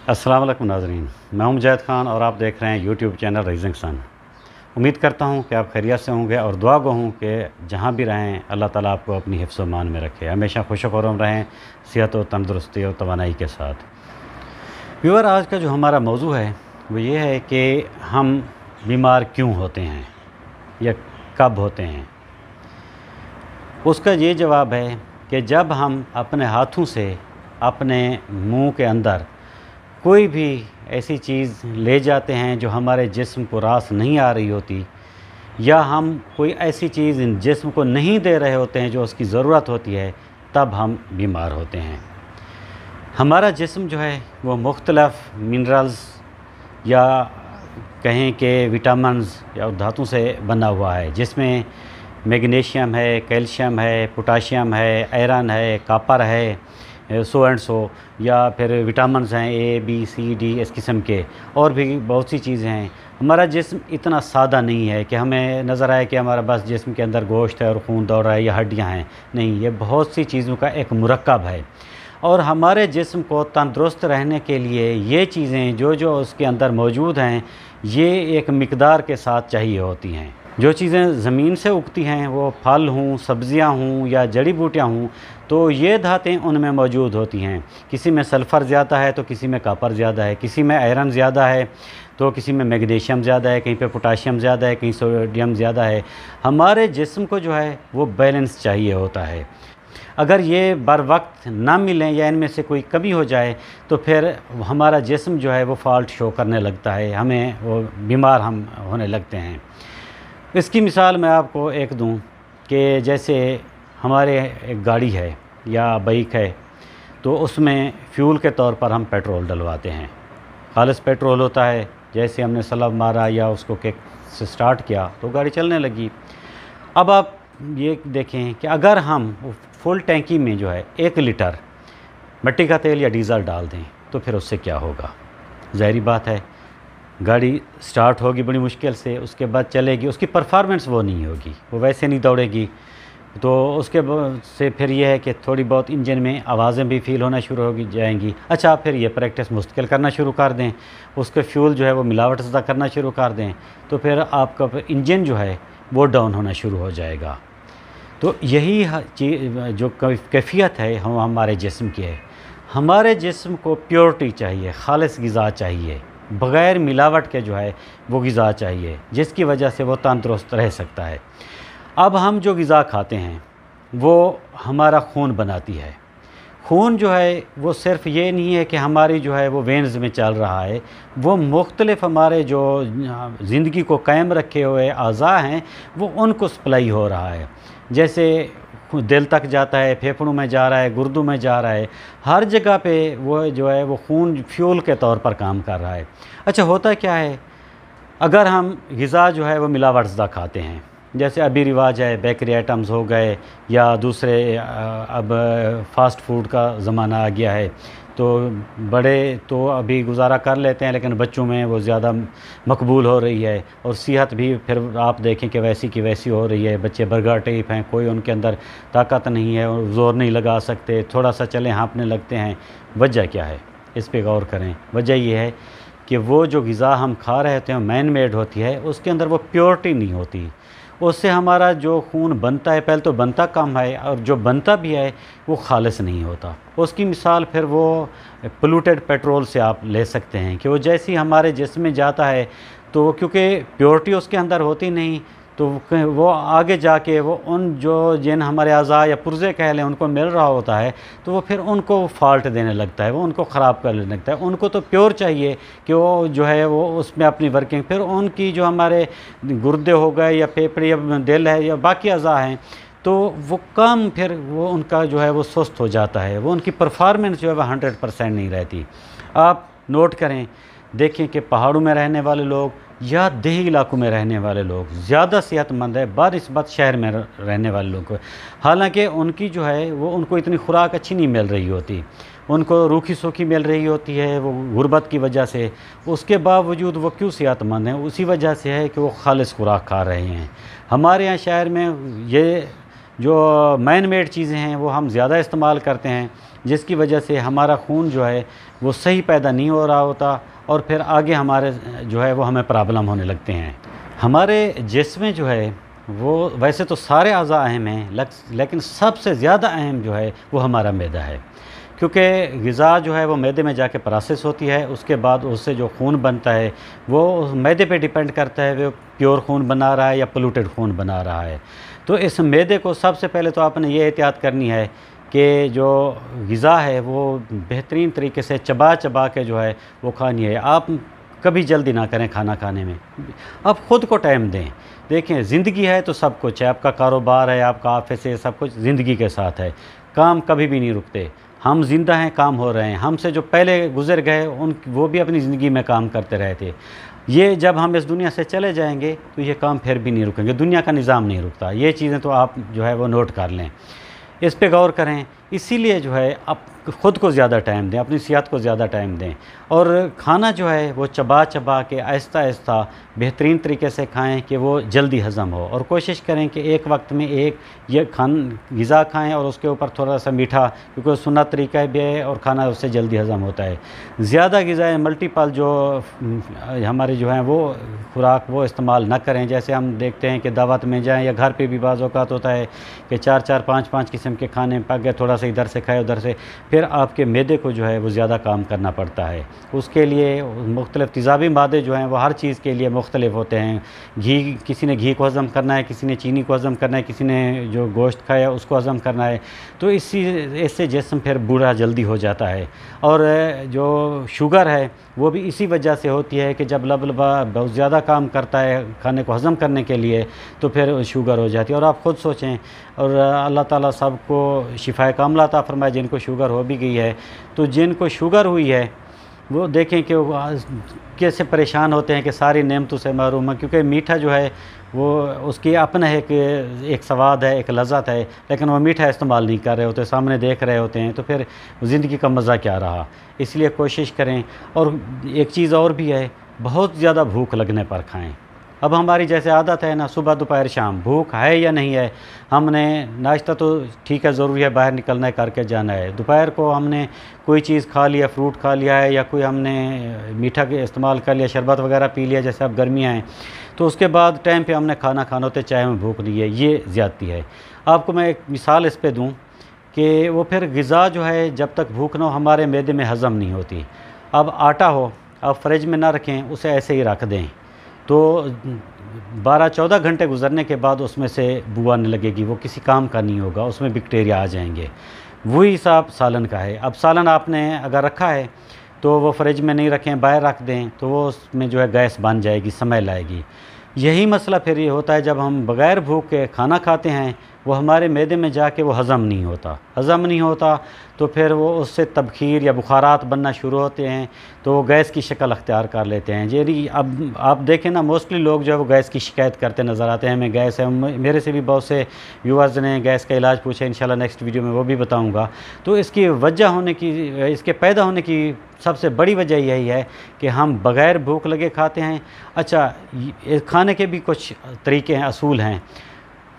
अस्सलाम वालेकुम नाज़रीन, मैं हूं मुजाहिद ख़ान और आप देख रहे हैं यूट्यूब चैनल राइजिंग सन। उम्मीद करता हूं कि आप खैरियत से होंगे और दुआ गो हूं कि जहां भी रहें अल्लाह ताला आपको अपनी हिफ्ज़ व मान में रखे, हमेशा खुश व खुर्रम रहें, सेहत और तंदुरुस्ती और तवानाई के साथ। व्यूअर, आज का जो हमारा मौजू है वो ये है कि हम बीमार क्यों होते हैं या कब होते हैं। उसका ये जवाब है कि जब हम अपने हाथों से अपने मुंह के अंदर कोई भी ऐसी चीज़ ले जाते हैं जो हमारे जिस्म को रास नहीं आ रही होती, या हम कोई ऐसी चीज़ इन जिस्म को नहीं दे रहे होते हैं जो उसकी ज़रूरत होती है, तब हम बीमार होते हैं। हमारा जिस्म जो है वो मुख्तलफ़ मिनरल्स या कहें कि विटामिन्स या धातु से बना हुआ है, जिसमें मैग्नीशियम है, कैल्शियम है, पोटाशियम है, आयरन है, कॉपर है, सो एंड सो, या फिर विटामिन्स हैं ए बी सी डी इस किस्म के, और भी बहुत सी चीज़ें हैं। हमारा जिस्म इतना सादा नहीं है कि हमें नज़र आए कि हमारा बस जिस्म के अंदर गोश्त है और खून दौड़ रहा है या हड्डियाँ हैं। नहीं, ये बहुत सी चीज़ों का एक मुरक्कब है। और हमारे जिस्म को तंदुरुस्त रहने के लिए ये चीज़ें जो जो उसके अंदर मौजूद हैं, ये एक मिकदार के साथ चाहिए होती हैं। जो चीज़ें ज़मीन से उगती हैं, वो फल हों, सब्ज़ियाँ हों या जड़ी बूटियाँ हों, तो ये धातें उनमें मौजूद होती हैं। किसी में सल्फ़र ज़्यादा है तो किसी में कॉपर ज़्यादा है, किसी में आयरन ज़्यादा है तो किसी में मैग्नीशियम ज़्यादा है, कहीं पे पोटाशियम ज़्यादा है, कहीं सोडियम ज़्यादा है। हमारे जिस्म को जो है वो बैलेंस चाहिए होता है। अगर ये बर वक्त ना मिलें या इनमें से कोई कमी हो जाए तो फिर हमारा जिस्म जो है वो फ़ॉल्ट शो करने लगता है, हमें वो बीमार हम होने लगते हैं। इसकी मिसाल मैं आपको एक दूं कि जैसे हमारे एक गाड़ी है या बाइक है, तो उसमें फ्यूल के तौर पर हम पेट्रोल डलवाते हैं। खालिस पेट्रोल होता है। जैसे हमने सलब मारा या उसको किक से स्टार्ट किया तो गाड़ी चलने लगी। अब आप ये देखें कि अगर हम फुल टैंकी में जो है 1 लीटर मिट्टी का तेल या डीज़ल डाल दें तो फिर उससे क्या होगा। ज़ाहिरी बात है, गाड़ी स्टार्ट होगी बड़ी मुश्किल से, उसके बाद चलेगी, उसकी परफॉर्मेंस वो नहीं होगी, वो वैसे नहीं दौड़ेगी। तो उसके से फिर ये है कि थोड़ी बहुत इंजन में आवाज़ें भी फ़ील होना शुरू होगी जाएंगी। अच्छा, फिर ये प्रैक्टिस मुश्किल करना शुरू कर दें, उसके फ्यूल जो है वो मिलावट ज़्यादा करना शुरू कर दें, तो फिर आपका इंजन जो है वो डाउन होना शुरू हो जाएगा। तो यही चीज़ जो कैफियत है हमारे जिस्म की है। हमारे जिस्म को प्योरिटी चाहिए, खालिस ग़िज़ा चाहिए, बग़ैर मिलावट के जो है वो ग़िज़ा चाहिए, जिसकी वजह से वो तंदुरुस्त रह सकता है। अब हम जो ग़िज़ा खाते हैं वो हमारा खून बनाती है। खून जो है वो सिर्फ़ ये नहीं है कि हमारी जो है वो वेन्स में चल रहा है, वो मुख्तलिफ़ हमारे जो ज़िंदगी को कायम रखे हुए अज़ा हैं वो उनको सप्लाई हो रहा है। जैसे दिल तक जाता है, फेफड़ों में जा रहा है, गुर्दों में जा रहा है, हर जगह पे वो जो है वो खून फ्यूल के तौर पर काम कर रहा है। अच्छा, होता क्या है अगर हम ग़िज़ा जो है वो मिलावट ज़्यादा खाते हैं, जैसे अभी रिवाज है बेकरी आइटम्स हो गए या दूसरे अब फ़ास्ट फूड का ज़माना आ गया है, तो बड़े तो अभी गुजारा कर लेते हैं, लेकिन बच्चों में वो ज़्यादा मकबूल हो रही है। और सेहत भी फिर आप देखें कि वैसी की वैसी हो रही है। बच्चे बर्गर टाइप हैं, कोई उनके अंदर ताकत नहीं है और ज़ोर नहीं लगा सकते, थोड़ा सा चलें हाँफने लगते हैं। वजह क्या है, इस पे गौर करें। वजह ये है कि वो जो ग़िज़ा हम खा रहे होते हैं मैन मेड होती है, उसके अंदर वो प्योरिटी नहीं होती। उससे हमारा जो खून बनता है, पहले तो बनता कम है, और जो बनता भी है वो खालिस नहीं होता। उसकी मिसाल फिर वो पोल्यूटेड पेट्रोल से आप ले सकते हैं कि वो जैसी हमारे जिस्म में जाता है, तो क्योंकि प्योरिटी उसके अंदर होती नहीं, तो वो आगे जाके वो उन जो जिन हमारे अज़ा या पुर्ज़े कह लें उनको मिल रहा होता है, तो वो फिर उनको फ़ॉल्ट देने लगता है, वो उनको ख़राब करने लगता है। उनको तो प्योर चाहिए कि वो जो है वो उसमें अपनी वर्किंग, फिर उनकी जो हमारे गुर्दे हो गए या फेफड़े या दिल है या बाकी अज़ा हैं, तो वो कम, फिर वो उनका जो है वो सुस्त हो जाता है, वो उनकी परफॉर्मेंस जो है वो 100% नहीं रहती। आप नोट करें, देखें कि पहाड़ों में रहने वाले लोग या देही इलाकों में रहने वाले लोग ज़्यादा सेहतमंद है बनस्बत शहर में रहने वाले लोग को। हालांकि उनकी जो है वो उनको इतनी खुराक अच्छी नहीं मिल रही होती, उनको रूखी सूखी मिल रही होती है वो गुर्बत की वजह से। उसके बावजूद वो क्यों सेहतमंद हैं? उसी वजह से है कि वो खालिस खुराक खा रहे हैं। हमारे यहाँ शहर में ये जो मैन मेड चीज़ें हैं वो हम ज़्यादा इस्तेमाल करते हैं, जिसकी वजह से हमारा खून जो है वो सही पैदा नहीं हो रहा होता, और फिर आगे हमारे जो है वो हमें प्रॉब्लम होने लगते हैं। हमारे जिस्म में जो है वो वैसे तो सारे अज़ा अहम हैं, लेकिन सबसे ज़्यादा अहम जो है वो हमारा मैदा है, क्योंकि ग़िज़ा जो है वो मैदे में जाके प्रोसेस होती है, उसके बाद उससे जो खून बनता है वो मैदे पे डिपेंड करता है वो प्योर खून बना रहा है या पोल्यूटेड खून बना रहा है। तो इस मैदे को सबसे पहले तो आपने ये एहतियात करनी है कि जो ग़िज़ा है वो बेहतरीन तरीके से चबा चबा के जो है वो खानी है। आप कभी जल्दी ना करें खाना खाने में, आप ख़ुद को टाइम दें। देखें, ज़िंदगी है तो सब कुछ है, आपका कारोबार है, आपका ऑफिस है, सब कुछ ज़िंदगी के साथ है, काम कभी भी नहीं रुकते। हम ज़िंदा हैं, काम हो रहे हैं। हमसे जो पहले गुज़र गए वो भी अपनी ज़िंदगी में काम करते रहे थे। ये जब हम इस दुनिया से चले जाएंगे तो ये काम फिर भी नहीं रुकेंगे, दुनिया का निज़ाम नहीं रुकता। ये चीज़ें तो आप जो है वो नोट कर लें, इस पे गौर करें। इसीलिए जो है आप ख़ुद को ज़्यादा टाइम दें, अपनी सेहत को ज़्यादा टाइम दें, और खाना जो है वो चबा चबा के आहिस्ता आहिस्ता बेहतरीन तरीके से खाएं कि वो जल्दी हज़म हो। और कोशिश करें कि एक वक्त में एक ये ग़िज़ा खाएं और उसके ऊपर थोड़ा सा मीठा, क्योंकि सुन्नत तरीका भी है और खाना उससे जल्दी हज़म होता है। ज़्यादा ग़िज़ाएँ मल्टीपल जो हमारे जो हैं वो खुराक वो इस्तेमाल ना करें। जैसे हम देखते हैं कि दावत में जाएँ या घर पर भी बाज़ औक़ात होता है कि 4-4 5-5 किस्म के खाने पक गए, थोड़ा सा इधर से खाए उधर से, फिर आपके मैदे को जो है वो ज़्यादा काम करना पड़ता है। उसके लिए मुख्तलिफ़ तेज़ाबी मादे जो हैं वो हर चीज़ के लिए मुख्तलिफ़ होते हैं। घी, किसी ने घी को हज़म करना है, किसी ने चीनी को हज़म करना है, किसी ने जो गोश्त खाया उसको हज़म करना है। तो इससे जिस्म फिर बूढ़ा जल्दी हो जाता है। और जो शुगर है वो भी इसी वजह से होती है कि जब लबलबा बहुत ज़्यादा काम करता है खाने को हज़म करने के लिए तो फिर शुगर हो जाती है। और आप ख़ुद सोचें, और अल्लाह ताला सबको शिफाए कामला अता फरमाए जिनको शुगर हो भी गई है। तो जिनको शुगर हुई है वो देखें कि वो कैसे परेशान होते हैं कि सारी नेमतों से महरूम है, क्योंकि मीठा जो है वो उसकी अपना एक स्वाद है, एक लज़्ज़त है, लेकिन वो मीठा इस्तेमाल नहीं कर रहे होते, सामने देख रहे होते हैं, तो फिर ज़िंदगी का मज़ा क्या रहा। इसलिए कोशिश करें। और एक चीज़ और भी है, बहुत ज़्यादा भूख लगने पर खाएँ। अब हमारी जैसे आदत है ना, सुबह दोपहर शाम भूख है या नहीं है, हमने नाश्ता तो ठीक है ज़रूरी है, बाहर निकलना है करके जाना है। दोपहर को हमने कोई चीज़ खा लिया, फ्रूट खा लिया है, या कोई हमने मीठा के इस्तेमाल कर लिया, शरबत वगैरह पी लिया, जैसे अब गर्मियाँ हैं, तो उसके बाद टाइम पे हमने खाना खाना होता है, चाहे हमें भूख नहीं है। ये ज़्यादती है। आपको मैं एक मिसाल इस पे दूँ कि वो फिर ग़िज़ा जो है जब तक भूख ना हो हमारे मैदे में हज़म नहीं होती। अब आटा हो, आप फ्रिज में ना रखें, उसे ऐसे ही रख दें, तो 12-14 घंटे गुज़रने के बाद उसमें से बू आने लगेगी, वो किसी काम का नहीं होगा, उसमें बैक्टीरिया आ जाएंगे। वही हिसाब सालन का है। अब सालन आपने अगर रखा है तो वो फ्रिज में नहीं रखें, बाहर रख दें, तो वो उसमें जो है गैस बन जाएगी, समय लाएगी। यही मसला फिर ये होता है जब हम बग़ैर भूख के खाना खाते हैं, वो हमारे मैदे में जाके वो हज़म नहीं होता, तो फिर वो उससे तबखीर या बुखारात बनना शुरू होते हैं, तो वो गैस की शक्ल अख्तियार कर लेते हैं। यानी अब आप देखें ना, मोस्टली लोग जो है वो गैस की शिकायत करते नज़र आते हैं, हमें गैस है। मेरे से भी बहुत से व्यूअर्स ने गैस का इलाज पूछा, इंशाल्लाह नेक्स्ट वीडियो में वो भी बताऊँगा। तो इसकी वजह होने की, इसके पैदा होने की सबसे बड़ी वजह यही है कि हम बग़ैर भूख लगे खाते हैं। अच्छा, खाने के भी कुछ तरीके हैं, असूल हैं।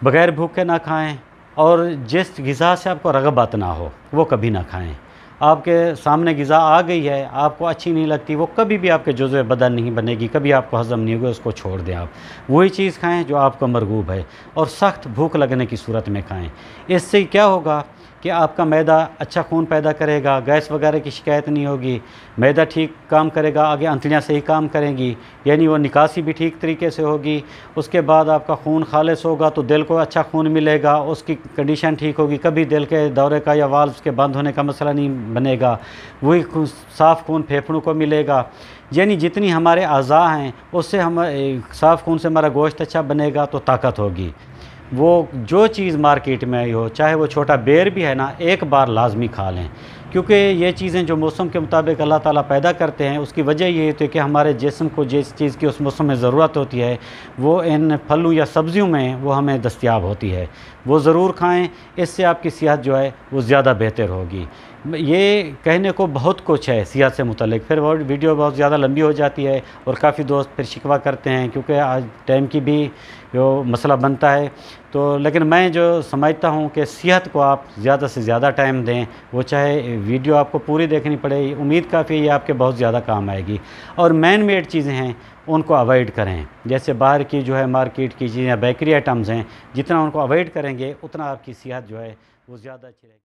बग़ैर भूख के ना खाएं, और जिस ग़िज़ा से आपको रग़बत ना हो वो कभी ना खाएं। आपके सामने ग़िज़ा आ गई है, आपको अच्छी नहीं लगती, वो कभी भी आपके जुज़्व बदन नहीं बनेगी, कभी आपको हज़म नहीं होगी, उसको छोड़ दें। आप वही चीज़ खाएं जो आपको मरगूब है, और सख्त भूख लगने की सूरत में खाएं। इससे क्या होगा कि आपका मैदा अच्छा खून पैदा करेगा, गैस वगैरह की शिकायत नहीं होगी, मैदा ठीक काम करेगा, आगे अंतड़ियाँ सही काम करेंगी, यानी वो निकासी भी ठीक तरीके से होगी। उसके बाद आपका खून खालिस होगा तो दिल को अच्छा खून मिलेगा, उसकी कंडीशन ठीक होगी, कभी दिल के दौरे का या वाल्व्स के बंद होने का मसला नहीं बनेगा। वही साफ़ खून फेफड़ों को मिलेगा। यानी जितनी हमारे अज़ा हैं उससे हम साफ़ खून से हमारा गोश्त अच्छा बनेगा तो ताकत होगी। वो जो चीज़ मार्केट में आई हो, चाहे वो छोटा बेर भी है ना, एक बार लाजमी खा लें, क्योंकि ये चीज़ें जो मौसम के मुताबिक अल्लाह ताला पैदा करते हैं, उसकी वजह ये होती है कि हमारे जिस्म को जिस चीज़ की उस मौसम में ज़रूरत होती है वो इन फलों या सब्ज़ियों में वो हमें दस्तयाब होती है। वो ज़रूर खाएं, इससे आपकी सेहत जो है वो ज़्यादा बेहतर होगी। ये कहने को बहुत कुछ है सेहत से मुतल्लिक, फिर वो वीडियो बहुत ज़्यादा लंबी हो जाती है और काफ़ी दोस्त फिर शिकवा करते हैं क्योंकि आज टाइम की भी जो मसला बनता है। तो लेकिन मैं जो समझता हूँ कि सेहत को आप ज़्यादा से ज़्यादा टाइम दें, वो चाहे वीडियो आपको पूरी देखनी पड़े, उम्मीद काफ़ी है ये आपके बहुत ज़्यादा काम आएगी। और मैन मेड चीज़ें हैं उनको अवॉइड करें, जैसे बाहर की जो है मार्केट की चीज़ें या बेकरी आइटम्स हैं, जितना उनको अवॉइड करेंगे उतना आपकी सेहत जो है वो ज़्यादा अच्छी रहेगी।